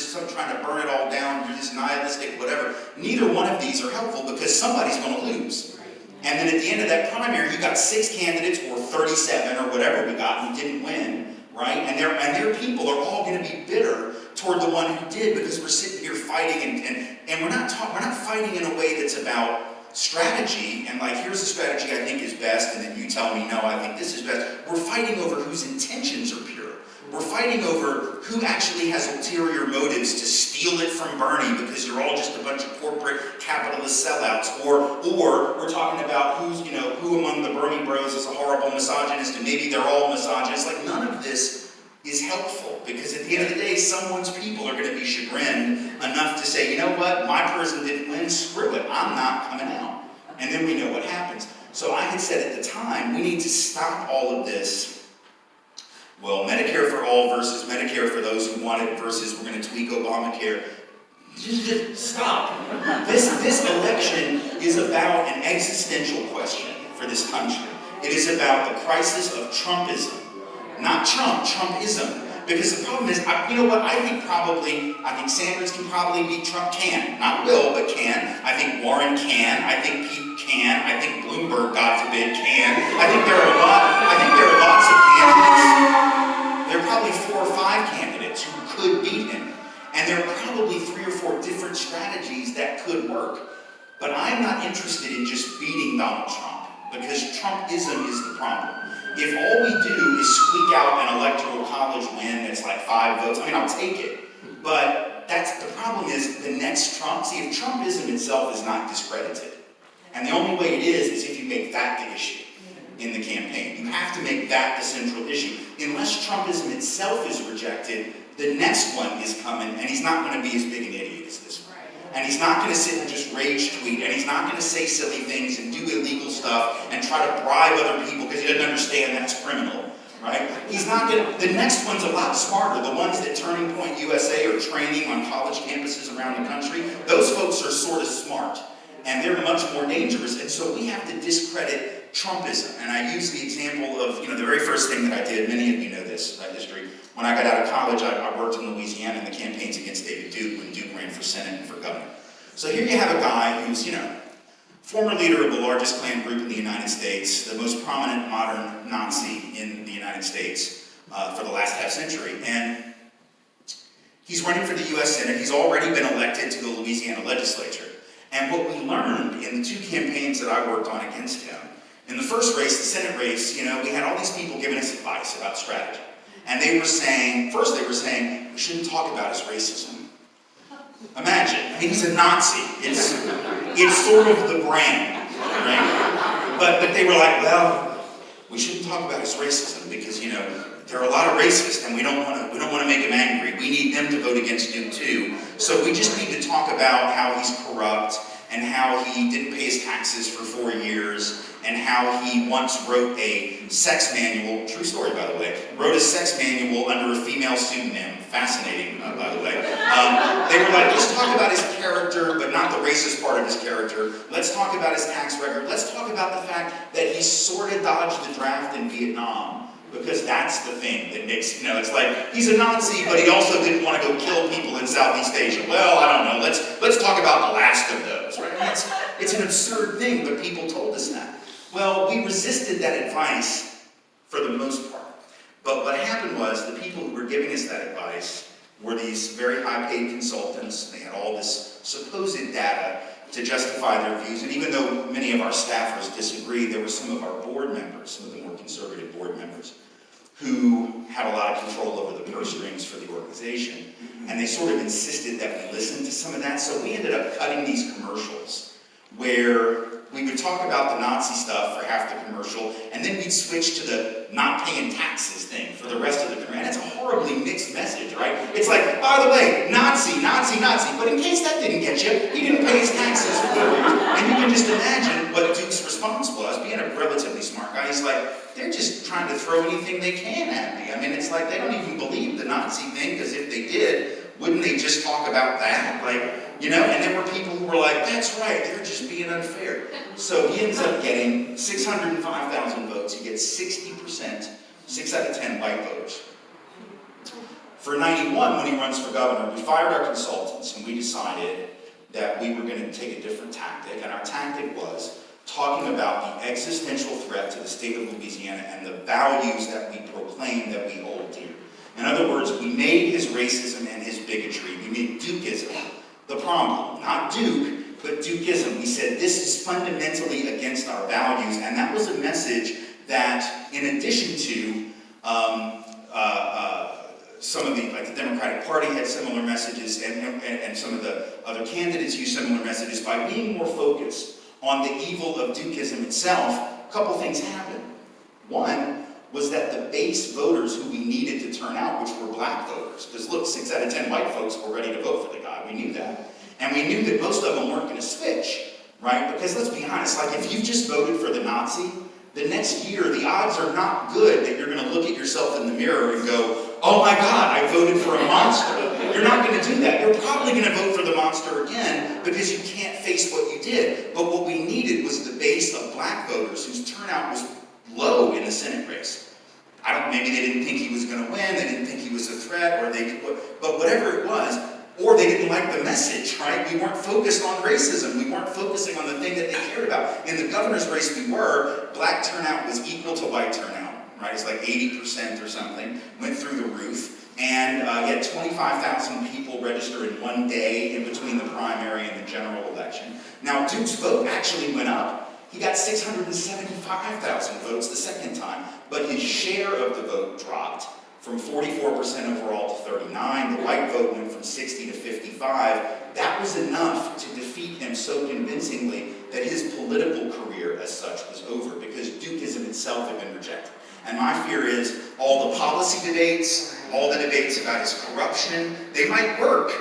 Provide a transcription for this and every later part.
just trying to burn it all down, you're this nihilistic, whatever. Neither one of these are helpful because somebody's going to lose. And then at the end of that primary, you got 6 candidates or 37 or whatever we got who didn't win, right? And their people are all going to be bitter toward the one who did because we're sitting here fighting and we're not fighting in a way that's about strategy and like, here's a strategy I think is best, and then you tell me, no, I think this is best. We're fighting over whose intentions are pure. We're fighting over who actually has ulterior motives to steal it from Bernie because you're all just a bunch of corporate capitalist sellouts. Or we're talking about who among the Bernie bros is a horrible misogynist and maybe they're all misogynists. Like, none of this is helpful because at the end of the day, someone's people are going to be chagrined enough to say, you know what, my person didn't win, screw it, I'm not coming out. And then we know what happens. So I had said at the time, we need to stop all of this. Well, Medicare for all versus Medicare for those who want it versus we're going to tweak Obamacare. Just stop. This election is about an existential question for this country. It is about the crisis of Trumpism. Not Trump, Trumpism. Because the problem is, I think Sanders can probably beat Trump, can. Not will, but can. I think Warren can. I think Pete can. I think Bloomberg, God forbid, can. I think there are lots of candidates. There are probably 4 or 5 candidates who could beat him. And there are probably 3 or 4 different strategies that could work. But I'm not interested in just beating Donald Trump, because Trumpism is the problem. If all we do is squeak out an electoral college win that's like 5 votes, I mean, I'll take it. But the problem is the next Trump. See, if Trumpism itself is not discredited, and the only way it is if you make that the issue in the campaign. You have to make that the central issue. Unless Trumpism itself is rejected, the next one is coming, and he's not going to be as big an idiot as this one. And he's not going to sit and just rage tweet, and he's not going to say silly things and do illegal stuff and try to bribe other people because he doesn't understand that's criminal, right? He's not going to. The next one's a lot smarter. The ones that Turning Point USA are training on college campuses around the country, those folks are sort of smart, and they're much more dangerous. And so we have to discredit Trumpism. And I use the example of, the very first thing that I did. Many of you know this history. When I got out of college, I worked in Louisiana in the campaigns against David Duke when Duke ran for Senate and for governor. So here you have a guy who's, former leader of the largest Klan group in the United States, the most prominent modern Nazi in the United States for the last half century. And he's running for the U.S. Senate. He's already been elected to the Louisiana legislature. And what we learned in the 2 campaigns that I worked on against him, in the first race, the Senate race, we had all these people giving us advice about strategy. And they were saying, we shouldn't talk about his racism. Imagine, he's a Nazi. It's sort of the brand, right? But they were like, well, we shouldn't talk about his racism because, there are a lot of racists and we don't want to make him angry. We need them to vote against Duke too. So we just need to talk about how he's corrupt and how he didn't pay his taxes for 4 years and how he once wrote a sex manual, true story by the way, wrote a sex manual under a female pseudonym, fascinating by the way. They were like, let's talk about his character, but not the racist part of his character. Let's talk about his tax record. Let's talk about the fact that he sort of dodged the draft in Vietnam, because that's the thing that makes, it's like, he's a Nazi, but he also didn't want to go kill people in Southeast Asia. Well, I don't know, let's talk about the last of those, right? It's an absurd thing, but people told us that. Well, we resisted that advice for the most part. But what happened was the people who were giving us that advice were these very high-paid consultants. They had all this supposed data to justify their views. And even though many of our staffers disagreed, there were some of our board members, some of the more conservative board members, who had a lot of control over the purse strings for the organization. And they sort of insisted that we listen to some of that. So we ended up cutting these commercials where we would talk about the Nazi stuff for half the commercial, and then we'd switch to the not paying taxes thing for the rest of the commercial. And it's a horribly mixed message, right? It's like, by the way, Nazi, Nazi, Nazi. But in case that didn't get you, he didn't pay his taxes for 4 years. And you can just imagine what Duke's response was, being a relatively smart guy. He's like, they're just trying to throw anything they can at me. It's like they don't even believe the Nazi thing, because if they did, wouldn't they just talk about that? And there were people who were like, that's right, they're just being unfair. So he ends up getting 605,000 votes. He gets 60%, 6 out of 10 white voters. For 91, when he runs for governor, we fired our consultants and we decided that we were going to take a different tactic, and our tactic was talking about the existential threat to the state of Louisiana and the values that we proclaim that we hold dear. In other words, we made his racism and his bigotry, we made Dukeism the problem. Not Duke, but Dukeism. We said this is fundamentally against our values, and that was a message that, in addition to some of the, like the Democratic Party had similar messages, and some of the other candidates used similar messages, by being more focused on the evil of Dukeism itself, a couple things happened. One was that the base voters who we needed to turn out, which were black voters, because look, 6 out of 10 white folks were ready to vote for the guy, we knew that. And we knew that most of them weren't going to switch, right? Because let's be honest, like if you just voted for the Nazi, the next year the odds are not good that you're going to look at yourself in the mirror and go, oh my God, I voted for a monster. You're not going to do that. You're probably going to vote for the monster again because you can't face what you did. But what we needed was the base of black voters whose turnout was low in the Senate race. Maybe they didn't think he was going to win, they didn't think he was a threat, but whatever it was, or they didn't like the message, right? We weren't focused on racism. We weren't focusing on the thing that they cared about. In the governor's race we were, black turnout was equal to white turnout, right? It's like 80% or something, went through the roof. And you had 25,000 people register in one day in between the primary and the general election. Now, Duke's vote actually went up. He got 675,000 votes the second time, but his share of the vote dropped from 44% overall to 39%. The white vote went from 60 to 55. That was enough to defeat him so convincingly that his political career as such was over, because Dukeism itself had been rejected. And my fear is all the policy debates, all the debates about his corruption, they might work.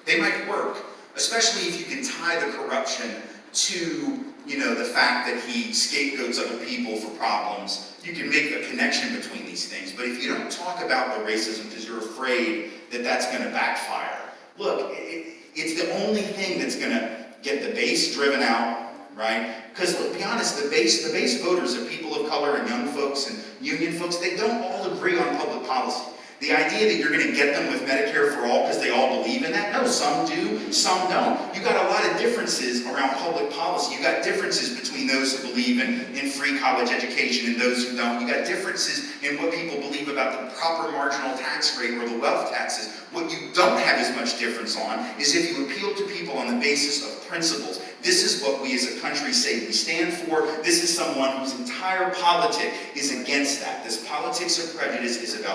They might work, especially if you can tie the corruption to, the fact that he scapegoats other people for problems. You can make a connection between these things. But if you don't talk about the racism because you're afraid that that's going to backfire, look, it's the only thing that's going to get the base driven out, right? Because let's be honest, the base voters of people of color and young folks and union folks, they don't all agree on public policy. The idea that you're going to get them with Medicare for all because they all believe in that, no, some do, some don't. You got a lot of differences around public policy. You got differences between those who believe in free college education and those who don't. You got differences in what people believe about the proper marginal tax rate or the wealth taxes. What you don't have as much difference on is if you appeal to people on the basis of principles. This is what we as a country say we stand for. This is someone whose entire politic is against that. This politics of prejudice is about